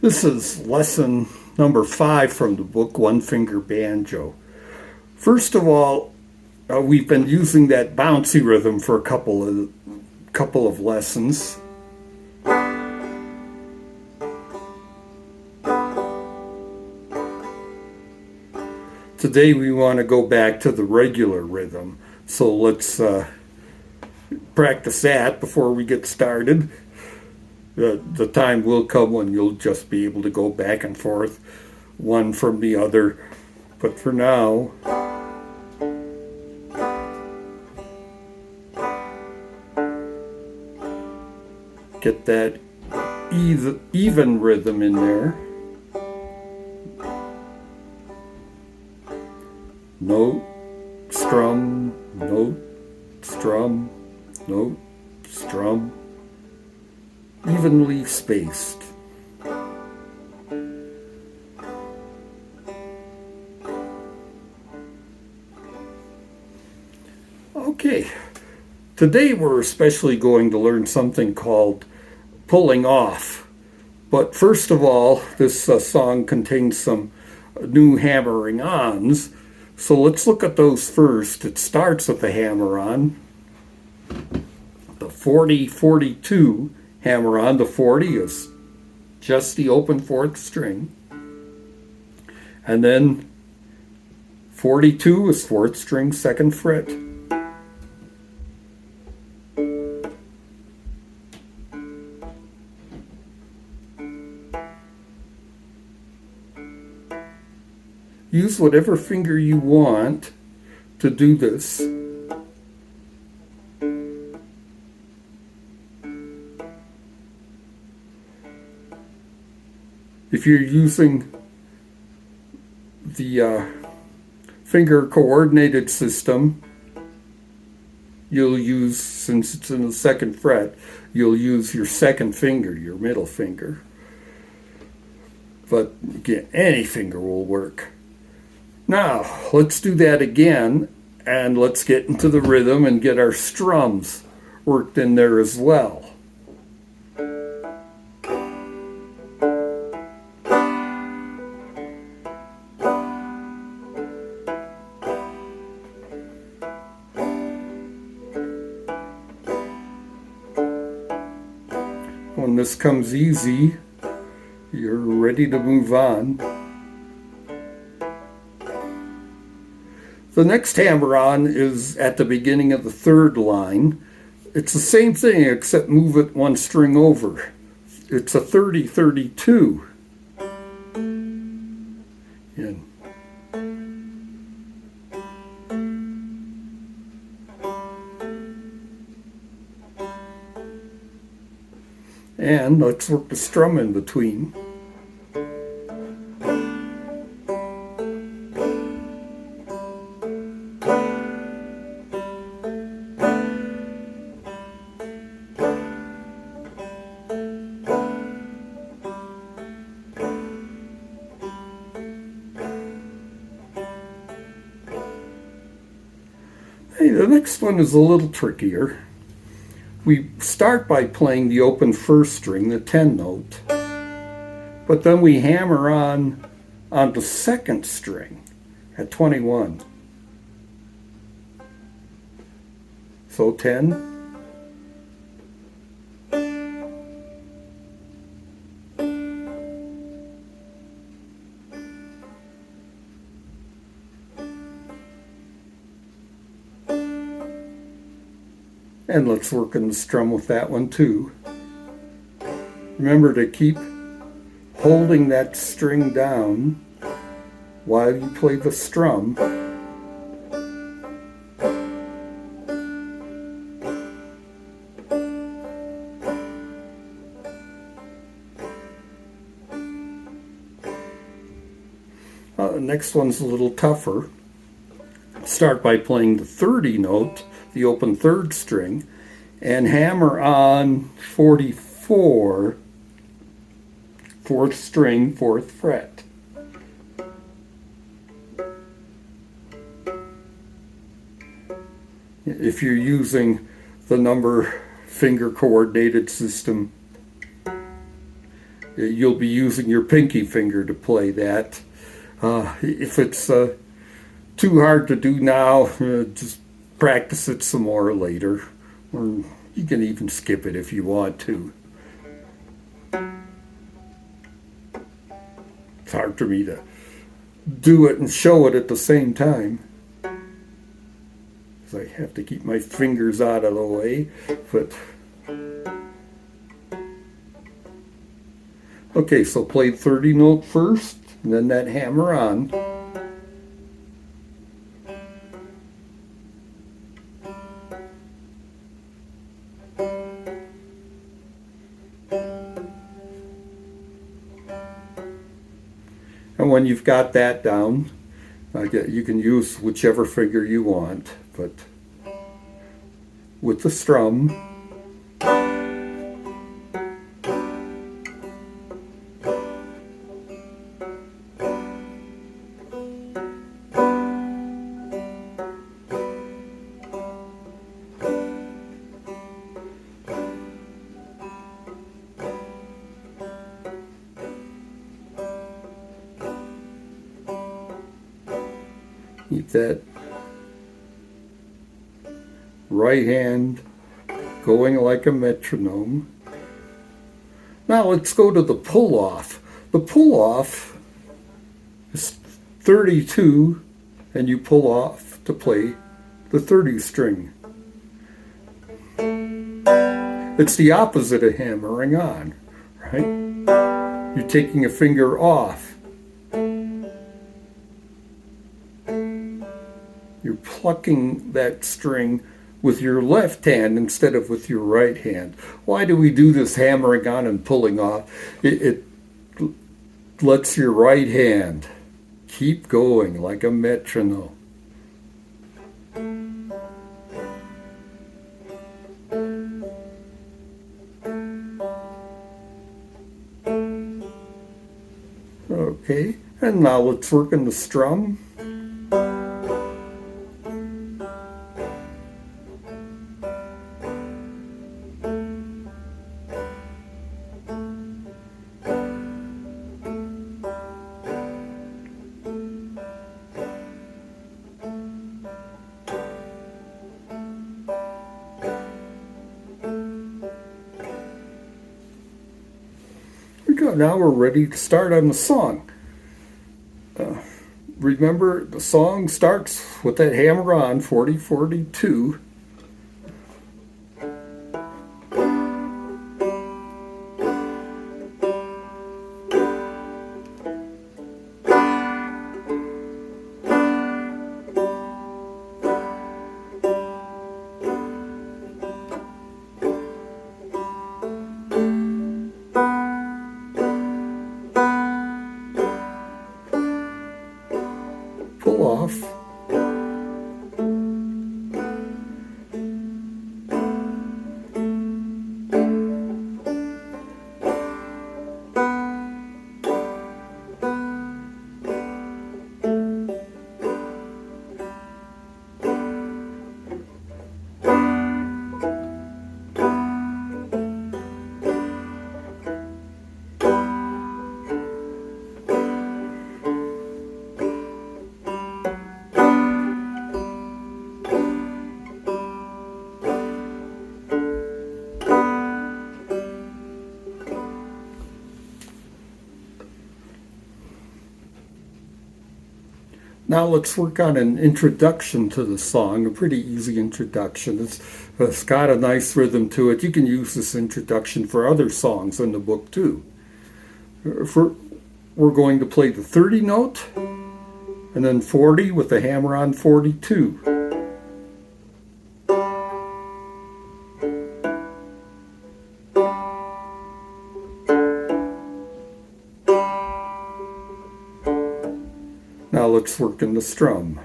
This is lesson number 5 from the book One Finger Banjo. First of all, we've been using that bouncy rhythm for a couple of lessons. Today we want to go back to the regular rhythm, so let's practice that before we get started. The time will come when you'll just be able to go back and forth one from the other, but for now, get that even rhythm in there. Note, strum, note, strum, note, strum, evenly spaced. Okay, today we're especially going to learn something called pulling off. But first of all, this song contains some new hammering-ons. So let's look at those first. It starts with the hammer-on, the 40-42 hammer-on. The 40 is just the open 4th string. And then 42 is 4th string, 2nd fret. Use whatever finger you want to do this. If you're using the finger coordinated system, you'll use, since it's in the 2nd fret, you'll use your 2nd finger, your middle finger. But again, any finger will work. Now, let's do that again, and let's get into the rhythm and get our strums worked in there as well. When this comes easy, you're ready to move on. The next hammer-on is at the beginning of the 3rd line. It's the same thing except move it one string over. It's a 30-32. And let's work the strum in between. Hey, the next one is a little trickier. We start by playing the open 1st string, the 10 note, but then we hammer on the 2nd string at 21. So 10. And let's work in the strum with that one too. Remember to keep holding that string down while you play the strum. The next one's a little tougher. Start by playing the 30 note, the open 3rd string, and hammer on 44, 4th string, 4th fret. If you're using the number finger coordinated system, you'll be using your pinky finger to play that. If it's too hard to do now, just practice it some more later. Or you can even skip it if you want to. It's hard for me to do it and show it at the same time. I have to keep my fingers out of the way. But okay, so play 30 note first, and then that hammer on. And when you've got that down, you can use whichever finger you want, but with the strum, keep that right hand going like a metronome. Now let's go to the pull-off. The pull-off is 32, and you pull off to play the 30 string. It's the opposite of hammering on, right? You're taking a finger off. You're plucking that string with your left hand instead of with your right hand. Why do we do this hammering on and pulling off? It lets your right hand keep going like a metronome. Okay, and now let's work on the strum. Now we're ready to start on the song. Remember, the song starts with that hammer on, 40-42. Pull off. Now let's work on an introduction to the song, a pretty easy introduction. It's got a nice rhythm to it. You can use this introduction for other songs in the book too. We're going to play the 30 note, and then 40 with the hammer on 42. Now let's work in the strum.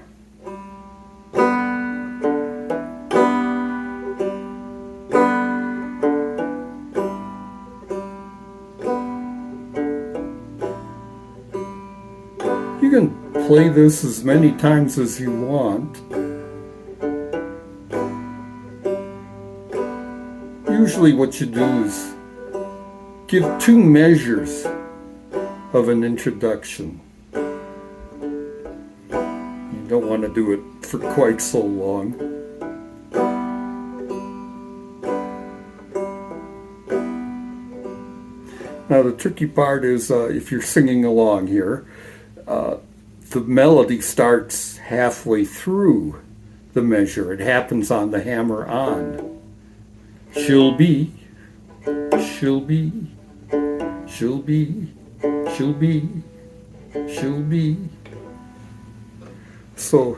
You can play this as many times as you want. Usually what you do is give 2 measures of an introduction. You don't want to do it for quite so long. Now the tricky part is if you're singing along here, the melody starts halfway through the measure. It happens on the hammer on. She'll be, she'll be, she'll be, she'll be, she'll be. So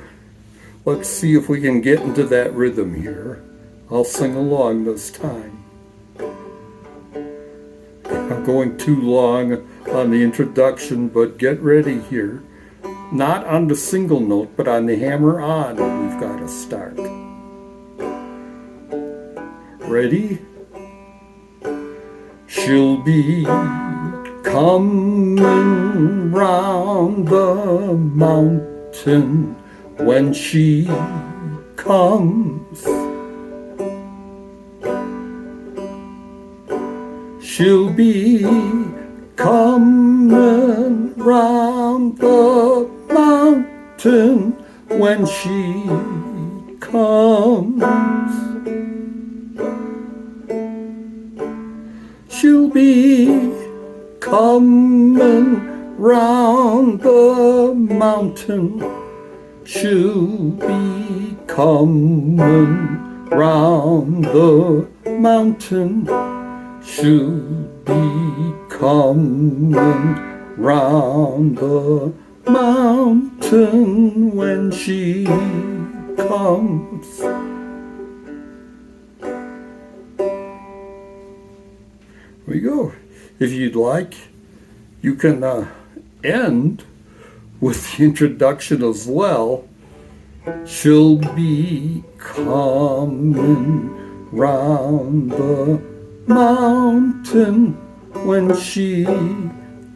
let's see if we can get into that rhythm here. I'll sing along this time. I'm going too long on the introduction, but get ready here. Not on the single note, but on the hammer on, we've got to start. Ready? She'll be coming round the mountain when she comes. She'll be coming round the mountain when she comes. She'll be coming round the mountain. She'll be coming round the mountain. She'll be coming round the mountain when she comes. There we go. If you'd like, you can end with the introduction as well. She'll be coming round the mountain when she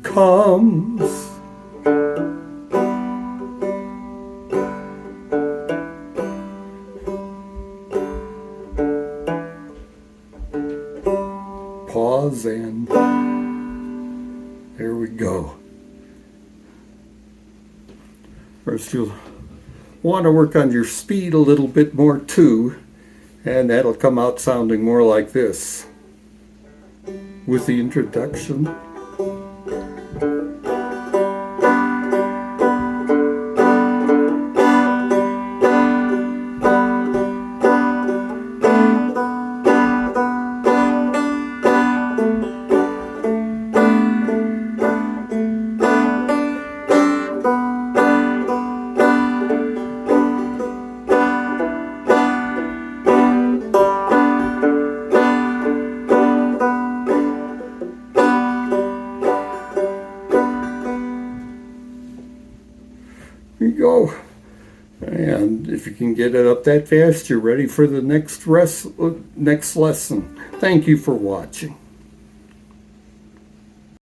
comes. Pause and there we go. First you'll want to work on your speed a little bit more too, and that'll come out sounding more like this with the introduction. Here you go. And if you can get it up that fast, you're ready for the next lesson. Thank you for watching.